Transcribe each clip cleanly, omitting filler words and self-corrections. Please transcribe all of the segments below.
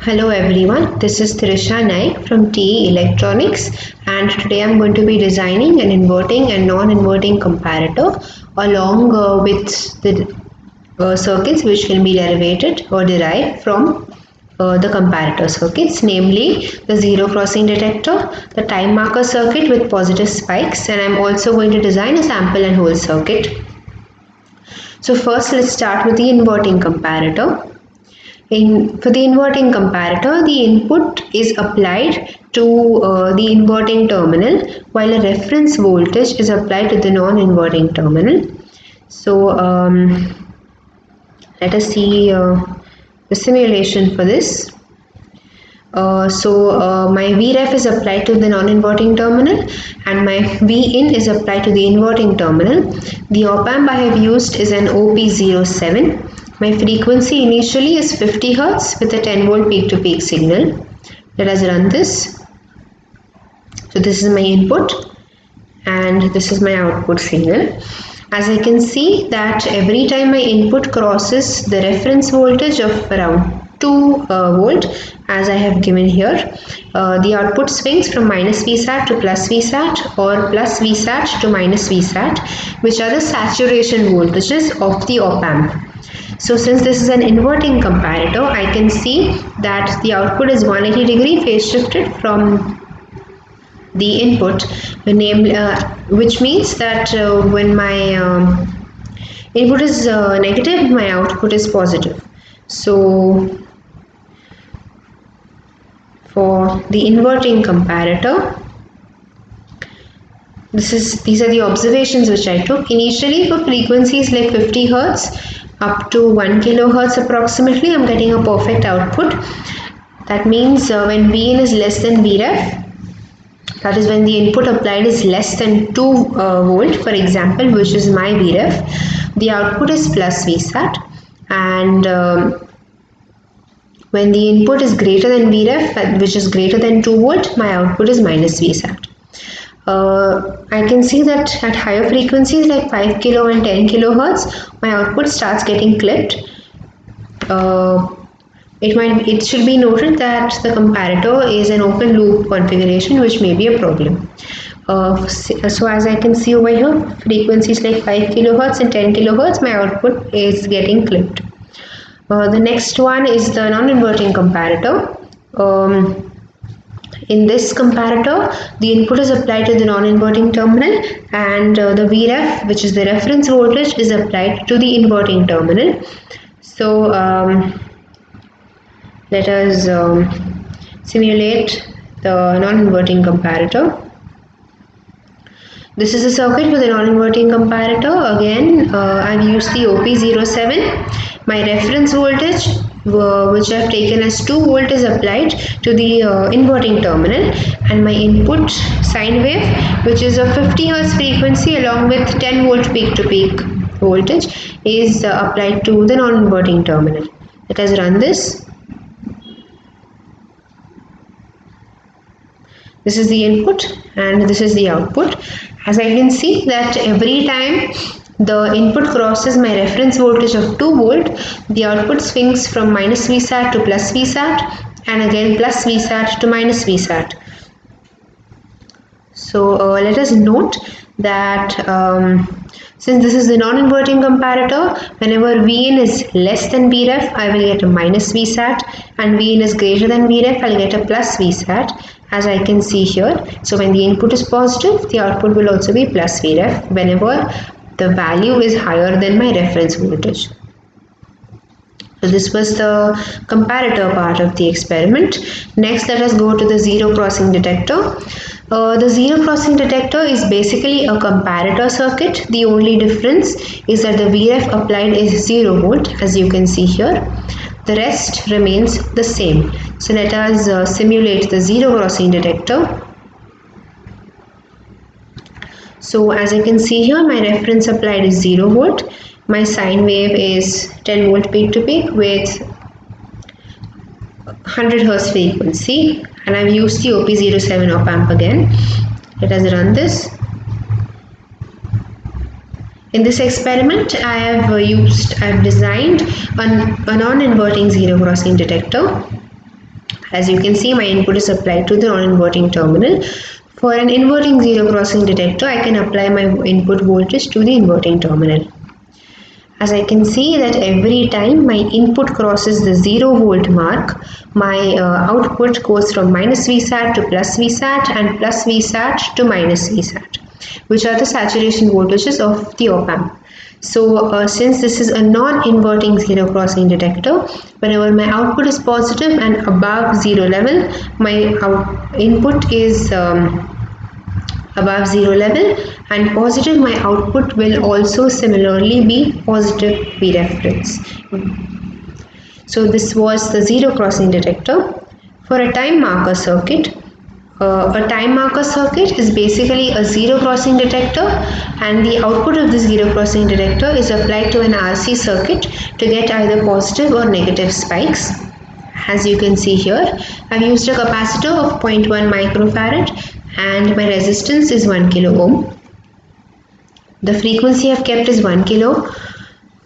Hello everyone, this is Trisha Naik from TE Electronics, and today I'm going to be designing an inverting and non-inverting comparator along with the circuits which can be derived from the comparator circuits, namely the zero crossing detector, the time marker circuit with positive spikes, and I'm also going to design a sample and hold circuit. So first let's start with the inverting comparator. For the inverting comparator, the input is applied to the inverting terminal while a reference voltage is applied to the non-inverting terminal. So let us see the simulation for this. My Vref is applied to the non-inverting terminal and my Vin is applied to the inverting terminal. The op-amp I have used is an OP07. My frequency initially is 50 Hz with a 10 volt peak to peak signal. Let us run this. So this is my input and this is my output signal. As I can see that every time my input crosses the reference voltage of around 2 volt as I have given here, the output swings from minus Vsat to plus Vsat or plus Vsat to minus Vsat, which are the saturation voltages of the op-amp. So since this is an inverting comparator, I can see that the output is 180 degree phase shifted from the input, which means that when my input is negative, my output is positive. So for the inverting comparator, these are the observations which I took. Initially for frequencies like 50 Hz up to 1 kilohertz approximately, I'm getting a perfect output. That means when Vin is less than Vref, that is when the input applied is less than 2 volt, for example, which is my Vref, the output is plus Vsat, and when the input is greater than Vref, which is greater than 2 volt, my output is minus Vsat. I can see that at higher frequencies like 5 kilo and 10 kilohertz, my output starts getting clipped. It should be noted that the comparator is an open loop configuration, which may be a problem. So as I can see over here, frequencies like 5 kilohertz and 10 kilohertz, my output is getting clipped. The next one is the non-inverting comparator. In this comparator, the input is applied to the non-inverting terminal and the Vref, which is the reference voltage, is applied to the inverting terminal. So let us simulate the non-inverting comparator. This is a circuit with a non-inverting comparator. Again, I've used the OP07. My reference voltage, which I've taken as 2 volt, is applied to the inverting terminal, and my input sine wave, which is a 50 Hz frequency along with 10 volt peak to peak voltage, is applied to the non-inverting terminal. Let us run this. This is the input and this is the output. As I can see that every time the input crosses my reference voltage of 2 volt, the output swings from minus Vsat to plus Vsat and again plus Vsat to minus Vsat. So let us note that since this is the non-inverting comparator, whenever Vin is less than Vref, I will get a minus Vsat, and Vin is greater than Vref, I will get a plus Vsat, as I can see here. So when the input is positive, the output will also be plus Vref whenever the value is higher than my reference voltage. So this was the comparator part of the experiment. Next, let us go to the zero crossing detector. The zero crossing detector is basically a comparator circuit. The only difference is that the Vref applied is 0 volt, as you can see here. The rest remains the same. So let us simulate the zero crossing detector. So as you can see here, my reference applied is 0 volt. My sine wave is 10 volt peak to peak with 100 Hz frequency, and I've used the OP07 op-amp again. Let us run this. In this experiment, I have designed a non-inverting zero crossing detector. As you can see, my input is applied to the non-inverting terminal. For an inverting zero crossing detector, I can apply my input voltage to the inverting terminal. As I can see that every time my input crosses the 0 volt mark, my output goes from minus Vsat to plus Vsat and plus Vsat to minus Vsat, which are the saturation voltages of the op-amp. So since this is a non-inverting zero crossing detector, whenever my output is positive and above zero level, my input is above zero level, and positive, my output will also similarly be positive V reference. So this was the zero crossing detector. For a time marker circuit, a time marker circuit is basically a zero crossing detector, and the output of the zero crossing detector is applied to an RC circuit to get either positive or negative spikes. As you can see here, I've used a capacitor of 0.1 microfarad and my resistance is 1 kilo ohm. The frequency I've kept is 1 kilo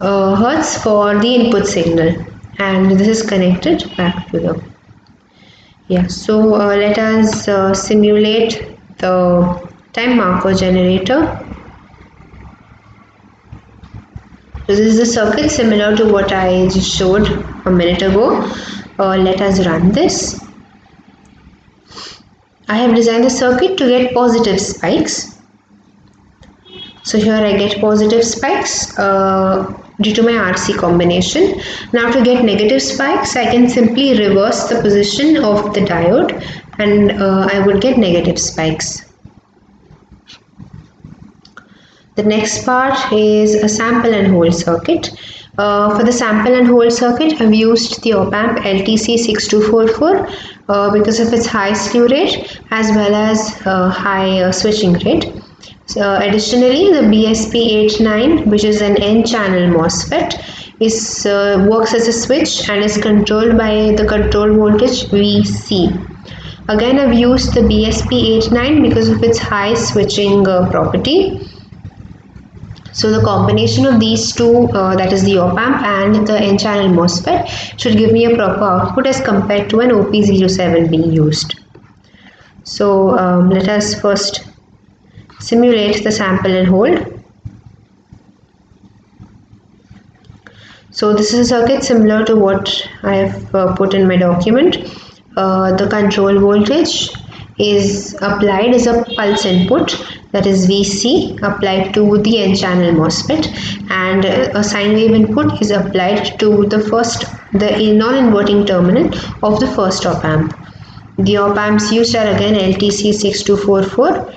hertz for the input signal, and this is connected back to the so let us simulate the time marker generator. So this is a circuit similar to what I just showed a minute ago. Let us run this. I have designed the circuit to get positive spikes. So here I get positive spikes due to my RC combination. Now to get negative spikes, I can simply reverse the position of the diode and I would get negative spikes. The next part is a sample and hold circuit. For the sample and hold circuit, I've used the op-amp LTC6244 because of its high slew rate as well as high switching rate. So, additionally, the BSP89, which is an N-channel MOSFET, works as a switch and is controlled by the control voltage VC. Again, I've used the BSP89 because of its high switching property. So the combination of these two, that is the op-amp and the N-channel MOSFET, should give me a proper output as compared to an OP07 being used. So let us first simulate the sample and hold. So this is a circuit similar to what I have put in my document. The control voltage is applied as a pulse input, that is VC, applied to the N-channel MOSFET, and a sine wave input is applied to the non-inverting terminal of the first op-amp. The op-amps used are again LTC6244.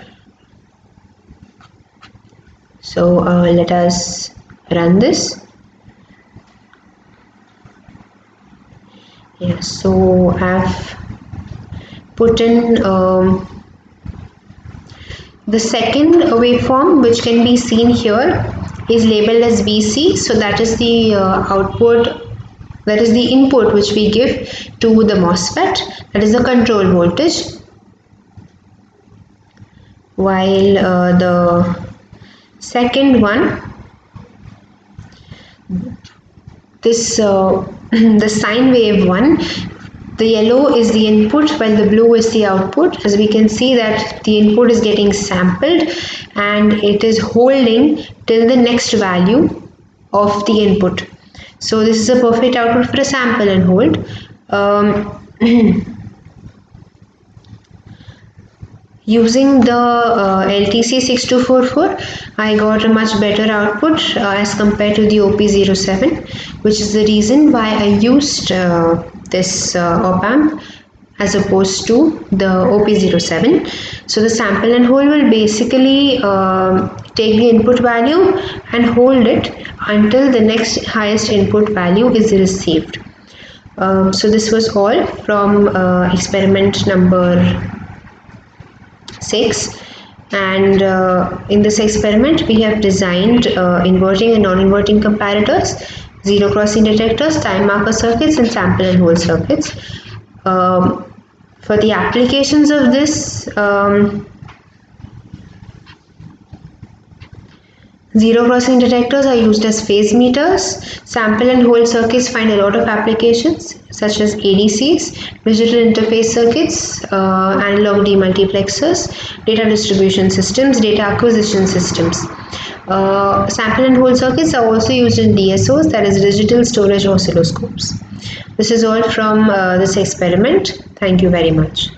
So let us run this. So I've put in the second waveform, which can be seen here, is labeled as VC. So that is the output, that is the input which we give to the MOSFET, that is the control voltage, while the second one, this the sine wave one, the yellow is the input while the blue is the output. As we can see that the input is getting sampled and it is holding till the next value of the input. So this is a perfect output for a sample and hold. Using the LTC6244, I got a much better output as compared to the OP07, which is the reason why I used this op-amp as opposed to the OP07. So the sample and hold will basically take the input value and hold it until the next highest input value is received. So this was all from experiment number 6, and in this experiment we have designed inverting and non-inverting comparators, zero crossing detectors, time marker circuits and sample and hold circuits. For the applications of this, Zero crossing detectors are used as phase meters. Sample and hold circuits find a lot of applications such as ADCs, digital interface circuits, analog demultiplexers, data distribution systems, data acquisition systems. Sample and hold circuits are also used in DSOs, that is digital storage oscilloscopes. This is all from this experiment. Thank you very much.